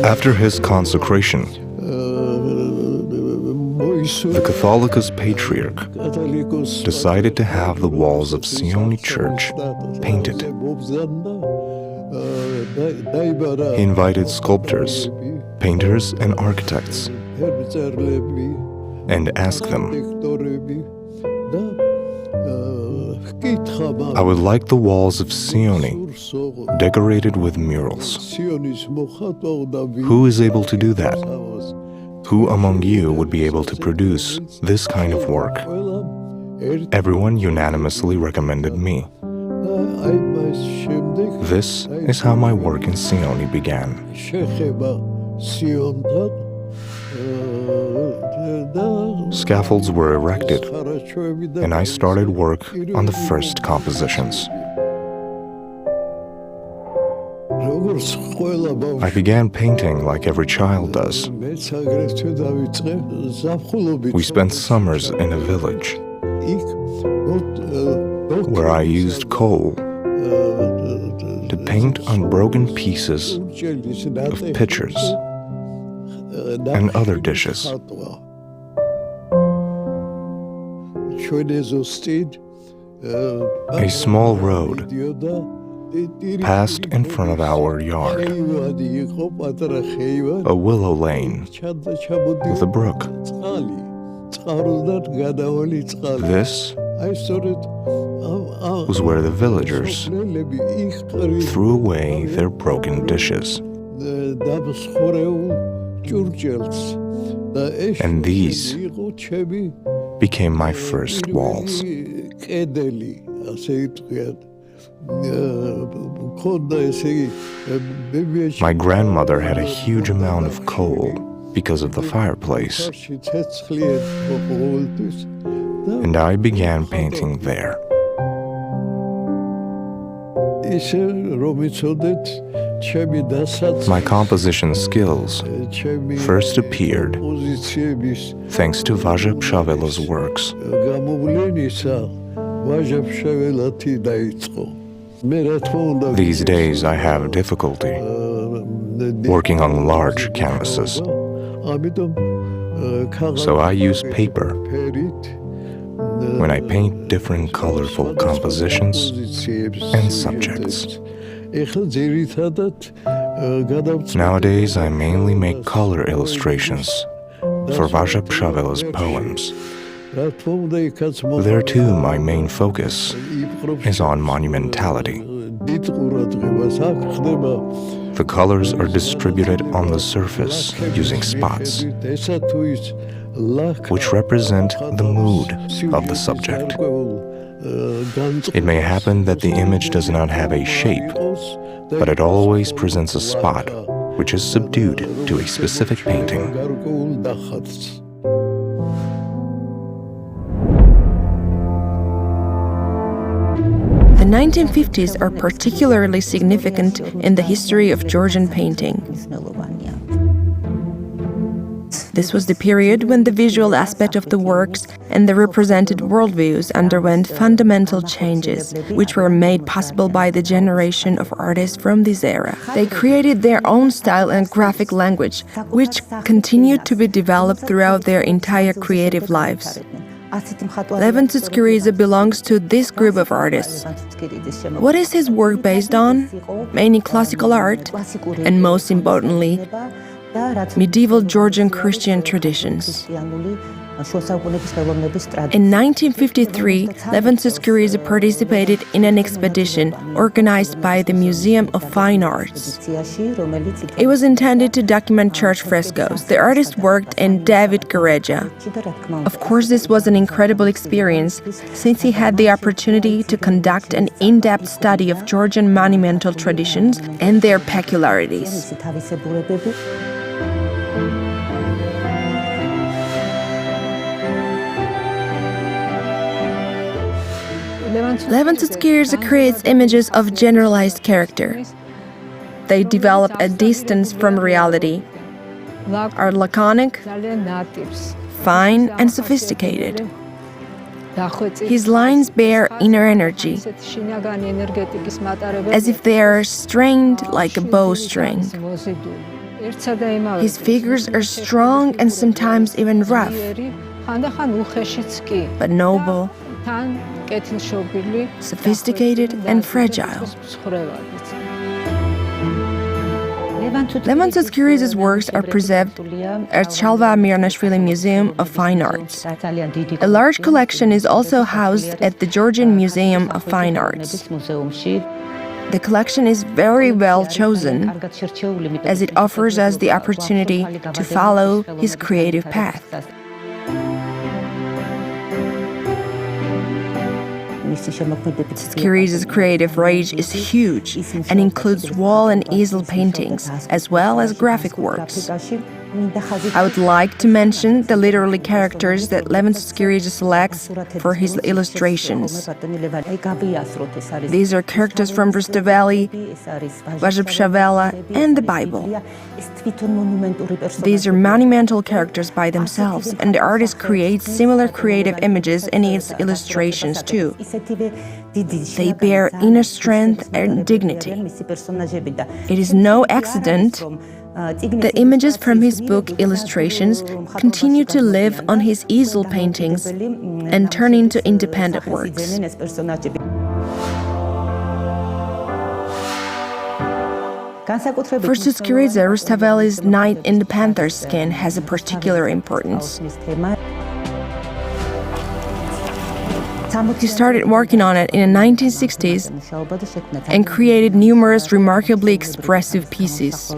After his consecration, the Catholicos Patriarch decided to have the walls of Sioni Church painted. He invited sculptors, painters, and architects and asked them, I would like the walls of Sioni decorated with murals. Who is able to do that? Who among you would be able to produce this kind of work? Everyone unanimously recommended me. This is how my work in Sioni began. Scaffolds were erected, and I started work on the first compositions. I began painting like every child does. We spent summers in a village where I used coal to paint on broken pieces of pitchers and other dishes. A small road passed in front of our yard, a willow lane with a brook. This was where the villagers threw away their broken dishes. And these became my first walls. My grandmother had a huge amount of coal because of the fireplace, and I began painting there. My composition skills first appeared thanks to Vaja Pshavelo's works. These days I have difficulty working on large canvases, so I use paper when I paint different colorful compositions and subjects. Nowadays I mainly make color illustrations for Vaja Pshavelo's poems. There too my main focus is on monumentality. The colors are distributed on the surface using spots, which represent the mood of the subject. It may happen that the image does not have a shape, but it always presents a spot which is subdued to a specific painting. The 1950s are particularly significant in the history of Georgian painting. This was the period when the visual aspect of the works and the represented worldviews underwent fundamental changes, which were made possible by the generation of artists from this era. They created their own style and graphic language, which continued to be developed throughout their entire creative lives. Levan Tsutskiridze belongs to this group of artists. What is his work based on? Mainly classical art, and most importantly, medieval Georgian Christian traditions. In 1953, Levan Tsutskiridze participated in an expedition organized by the Museum of Fine Arts. It was intended to document church frescoes. The artist worked in Tbilisi. Of course, this was an incredible experience, since he had the opportunity to conduct an in-depth study of Georgian monumental traditions and their peculiarities. Levan Tsutskiridze creates images of generalized character. They develop a distance from reality, are laconic, fine, and sophisticated. His lines bear inner energy, as if they are strained like a bowstring. His figures are strong and sometimes even rough, but noble, sophisticated and fragile. Levan Tsutskiridze's works are preserved at Shalva Mirnashvili Museum of Fine Arts. A large collection is also housed at the Georgian Museum of Fine Arts. The collection is very well chosen, as it offers us the opportunity to follow his creative path. Tsutskiridze's creative range is huge and includes wall and easel paintings, as well as graphic works. I would like to mention the literary characters that Levan Tsutskiridze selects for his illustrations. These are characters from Rustaveli, Vazhapshavela, and the Bible. These are monumental characters by themselves, and the artist creates similar creative images in its illustrations too. They bear inner strength and dignity. It is no accident that images from his book illustrations continue to live on his easel paintings and turn into independent works. For Tsutskiridze, Rustaveli's Knight in the Panther skin has a particular importance. He started working on it in the 1960s and created numerous remarkably expressive pieces.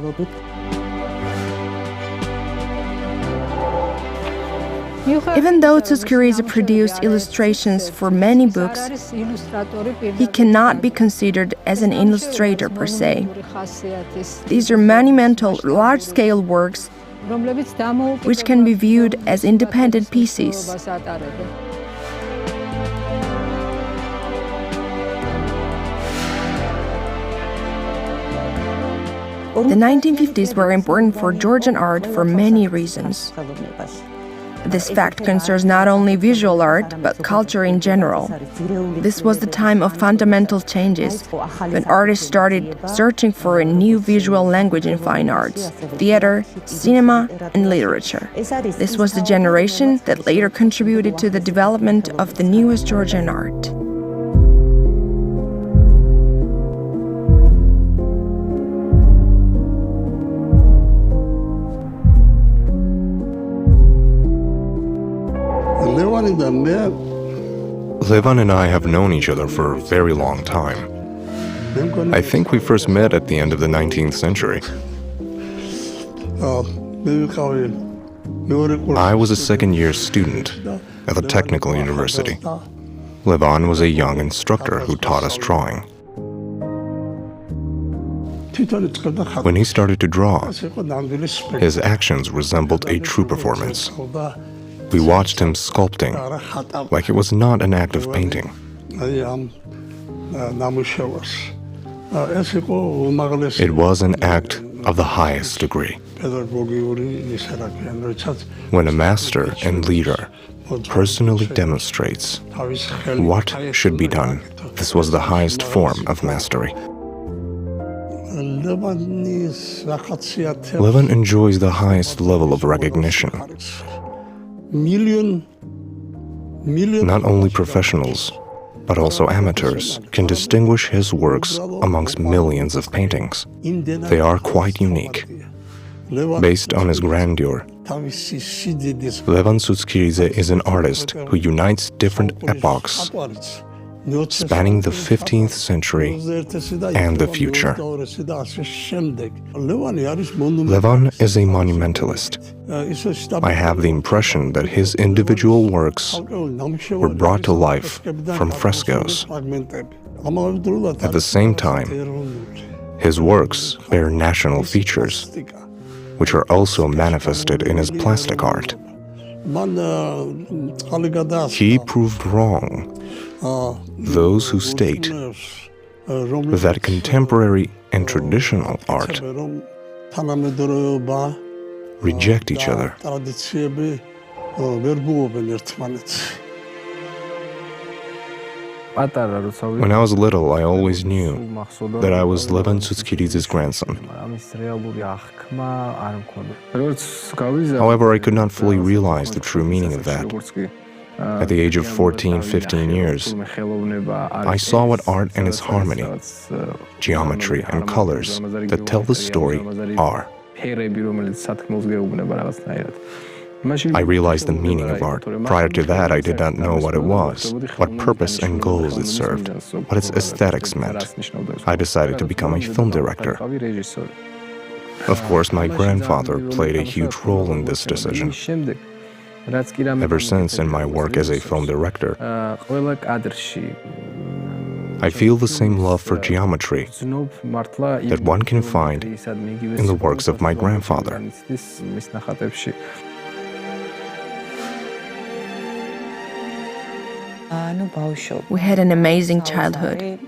Even though Tsutskiridze produced illustrations for many books, he cannot be considered as an illustrator per se. These are monumental, large-scale works which can be viewed as independent pieces. The 1950s were important for Georgian art for many reasons. This fact concerns not only visual art, but culture in general. This was the time of fundamental changes, when artists started searching for a new visual language in fine arts, theater, cinema, and literature. This was the generation that later contributed to the development of the newest Georgian art. Levan and I have known each other for a very long time. I think we first met at the end of the 19th century. I was a second-year student at the Technical University. Levan was a young instructor who taught us drawing. When he started to draw, his actions resembled a true performance. We watched him sculpting, like it was not an act of painting. It was an act of the highest degree. When a master and leader personally demonstrates what should be done, this was the highest form of mastery. Levan enjoys the highest level of recognition. Not only professionals, but also amateurs can distinguish his works amongst millions of paintings. They are quite unique. Based on his grandeur, Levan Tsutskiridze is an artist who unites different epochs, spanning the 15th century and the future. Levan is a monumentalist. I have the impression that his individual works were brought to life from frescoes. At the same time, his works bear national features, which are also manifested in his plastic art. He proved wrong those who state that contemporary and traditional art reject each other. When I was little, I always knew that I was Levan Tsutskiridze's grandson. However, I could not fully realize the true meaning of that. At the age of 14, 15 years, I saw what art and its harmony, geometry and colors that tell the story are. I realized the meaning of art. Prior to that, I did not know what it was, what purpose and goals it served, what its aesthetics meant. I decided to become a film director. Of course, my grandfather played a huge role in this decision. Ever since, in my work as a film director, I feel the same love for geometry that one can find in the works of my grandfather. We had an amazing childhood.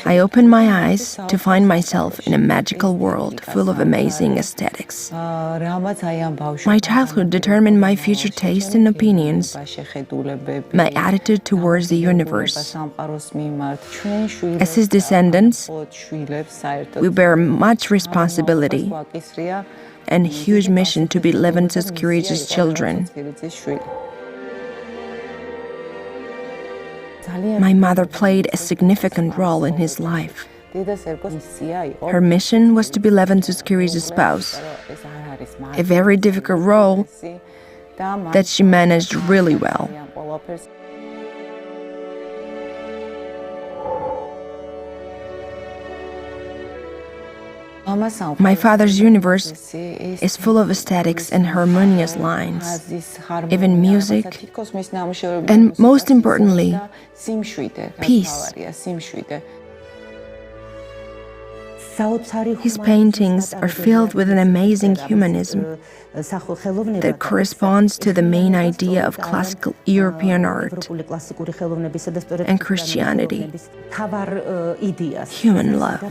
I opened my eyes to find myself in a magical world full of amazing aesthetics. My childhood determined my future taste and opinions, my attitude towards the universe. As his descendants, we bear much responsibility and huge mission to be Levan Tsutskiridze's children. My mother played a significant role in his life. Her mission was to be Levan Tsutskiridze's spouse, a very difficult role that she managed really well. My father's universe is full of aesthetics and harmonious lines, even music, and most importantly, peace. His paintings are filled with an amazing humanism that corresponds to the main idea of classical European art and Christianity, human love.